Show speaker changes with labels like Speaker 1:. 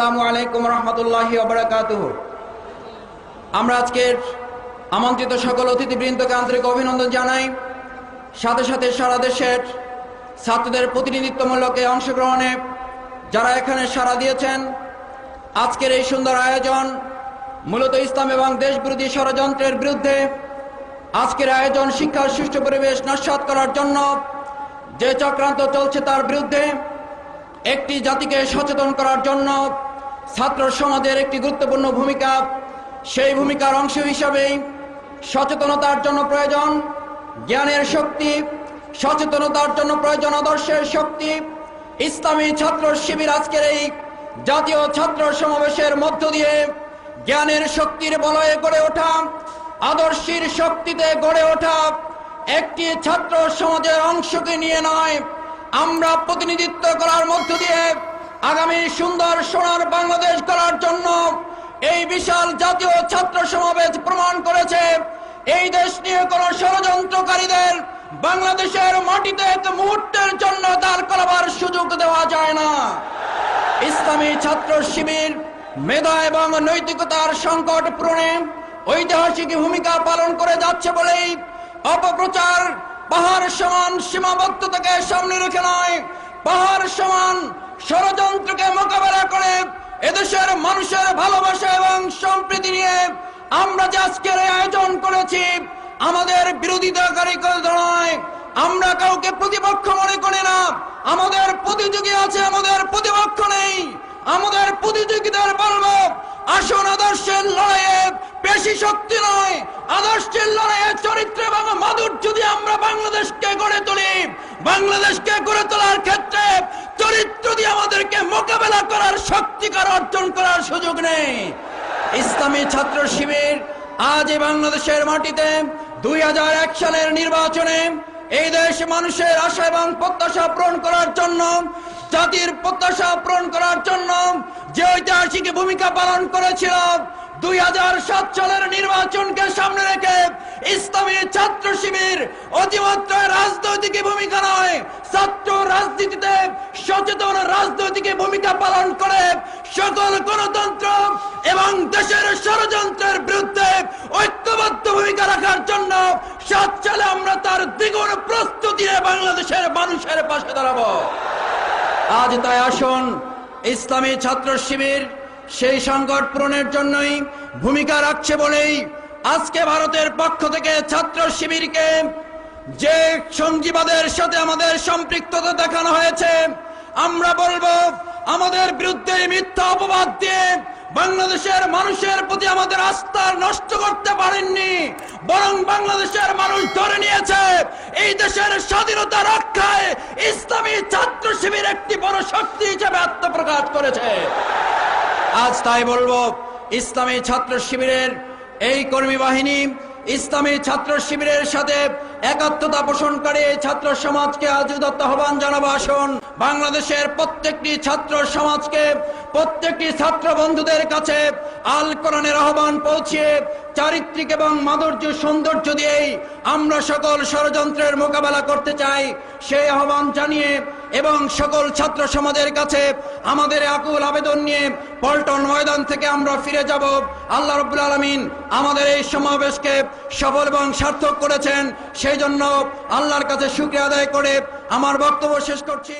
Speaker 1: আসসালামু আলাইকুম রহমতুল্লাহি ওয়া বারাকাতুহু। আমরা আজকের আমন্ত্রিত সকল অতিথিবৃন্দকে আন্তরিক অভিনন্দন জানাই। সাথে সাথে সারা দেশের ছাত্রদের প্রতিনিধিত্বমূলক অংশগ্রহণে যারা এখানে সাড়া দিয়েছেন। আজকের এই সুন্দর আয়োজন মূলত ইসলাম এবং দেশবিরোধী ষড়যন্ত্রের বিরুদ্ধে। আজকের আয়োজন শিক্ষার সুষ্ঠু পরিবেশ নস্যাৎ করার জন্য যে চক্রান্ত চলছে তার বিরুদ্ধে, একটি জাতিকে সচেতন করার জন্য ছাত্র সমাজের একটি গুরুত্বপূর্ণ ভূমিকা। সেই ভূমিকার অংশ হিসাবেই সচেতনতার জন্য প্রয়োজন জ্ঞানের শক্তি, সচেতনতার জন্য প্রয়োজন আদর্শের শক্তি। ইসলামী ছাত্র শিবির আজকের এই জাতীয় ছাত্র সমাবেশের মধ্য দিয়ে জ্ঞানের শক্তির বলয়ে গড়ে ওঠা, আদর্শের শক্তিতে গড়ে ওঠা একটি ছাত্র সমাজের অংশকে নিয়ে নয়, আমরা প্রতিনিধিত্ব করার মধ্য দিয়ে আগামী সুন্দর সোনার বাংলাদেশ গড়ার জন্য এই বিশাল জাতীয় ছাত্র সমাবেশ প্রমাণ করেছে এই দেশ নিয়ে কোন ষড়যন্ত্রকারীদের বাংলাদেশের মাটিতে এক মুহূর্তের জন্য দাঁড় করাবার সুযোগ দেওয়া যায় না। ইসলামী ছাত্র শিবির মেধা এবং নৈতিকতার সংকট পূরণে ঐতিহাসিক ভূমিকা পালন করে যাচ্ছে বলেই অপপ্রচার পাহাড় সমান সীমাবদ্ধতাকে সামনে রেখে নয়, পাহাড় সমান ষড়যন্ত্রকে মোকাবেলা করে এদেশের মানুষের ভালোবাসা এবং সম্প্রীতি নিয়ে আমরা যে আজকের আয়োজন করেছি, আমাদের বিরোধিতাকারী নয়, আমরা কাউকে প্রতিপক্ষ মনে করি না। আমাদের প্রতিযোগী আছে, আমাদের প্রতিপক্ষ নেই। আমাদের প্রতিযোগীদের বলবো, আসুন আদর্শের লড়াইয়ে পেশি শক্তি নয়, আদর্শের লড়াইয়ে চরিত্র এবং মাধুর্য দিয়ে আমরা বাংলাদেশকে গড়ে তুলি। বাংলাদেশকে গড়ে তোলার ক্ষেত্রে চরিত্র দিয়ে আমাদেরকে মোকাবেলা করার শক্তিকার অর্জন করার সুযোগ নেই। ইসলামী ছাত্র শিবির আজ বাংলাদেশের মাটিতে 2001 সালের নির্বাচনে এই দেশ মানুষের আশা এবং প্রত্যাশা পূরণ করার জন্য, জাতির প্রত্যাশা পূরণ করার জন্য যে ঐতিহাসিক ভূমিকা পালন করেছিল, 2007 সালের নির্বাচনকে সামনে রেখে ইসলামী ছাত্র শিবির অতিমাত্র রাজনৈতিক ভূমিকা নয়, ছাত্র রাজনীতিতে সচেতন রাজনৈতিক ভূমিকা পালন করে সকল গণতন্ত্র এবং দেশের ষড়যন্ত্রের বিরুদ্ধে ঐক্যবদ্ধ ভূমিকা রাখার জন্য 7 সালে আমরা তার দ্বিগুণ প্রস্তুতি নিয়ে বাংলাদেশের মানুষের পাশে দাঁড়াবো। আজ তাই আসুন, ইসলামী ছাত্র শিবির সেই সংকট পূরণের জন্যই ভূমিকা রাখছে বলেই আজকে ভারতের পক্ষ থেকে ছাত্র শিবিরকে যে সঙ্গীবাদের সাথে আমাদের সম্পৃক্ততা দেখানো হয়েছে, আমরা বলবো আমাদের বিরুদ্ধে মিথ্যা অপবাদ দিয়ে বাংলাদেশের মানুষের প্রতি আমাদের আস্থা নষ্ট করতে পারেননি, বরং বাংলাদেশের মানুষ ধরে নিয়েছে এই দেশের স্বাধীনতা রক্ষায় ইসলামী ছাত্র শিবির একটি বড় শক্তি হিসেবে আত্মপ্রকাশ করেছে। আজ তাই বলবো, ইসলামী ছাত্র শিবিরের এই কর্মী বাহিনী, ইসলামী ছাত্র শিবিরের সাথে একাত্মতা পোষণকারী ছাত্র সমাজকে আজ উদাত্ত আহ্বান জানাবো। আসুন বাংলাদেশের প্রত্যেকটি ছাত্র সমাজকে, প্রত্যেকটি ছাত্র বন্ধুদের কাছে আল কোরআনের আহ্বান পৌঁছিয়ে চারিত্রিক এবং মাধুর্য সৌন্দর্য দিয়েই আমরা সকল ষড়যন্ত্রের মোকাবেলা করতে চাই, সেই আহ্বান জানিয়ে এবং সকল ছাত্র সমাজের কাছে আমাদের আকুল আবেদন নিয়ে পল্টন ময়দান থেকে আমরা ফিরে যাব। আল্লাহ রাব্বুল আলামিন আমাদের এই সমাবেশকে সফল এবং সার্থক করেছেন, সেই জন্য আল্লাহর কাছে শুকরিয়া আদায় করে আমার বক্তব্য শেষ করছি।